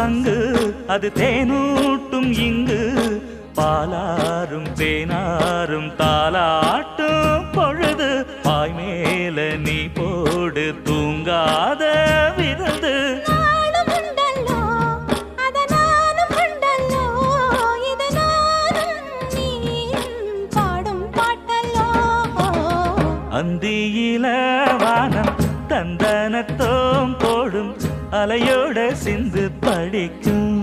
சங்கு அது தேனூட்டும் இங்கு பாலாரும் தேனாரும் தாலாட்டும் பொழுது பாய் மேல நீ போடு தூங்காத விருந்து அந்தியில வானம் தந்தனத்தோம் போடும் அலையோட சிந்து படிக்கும்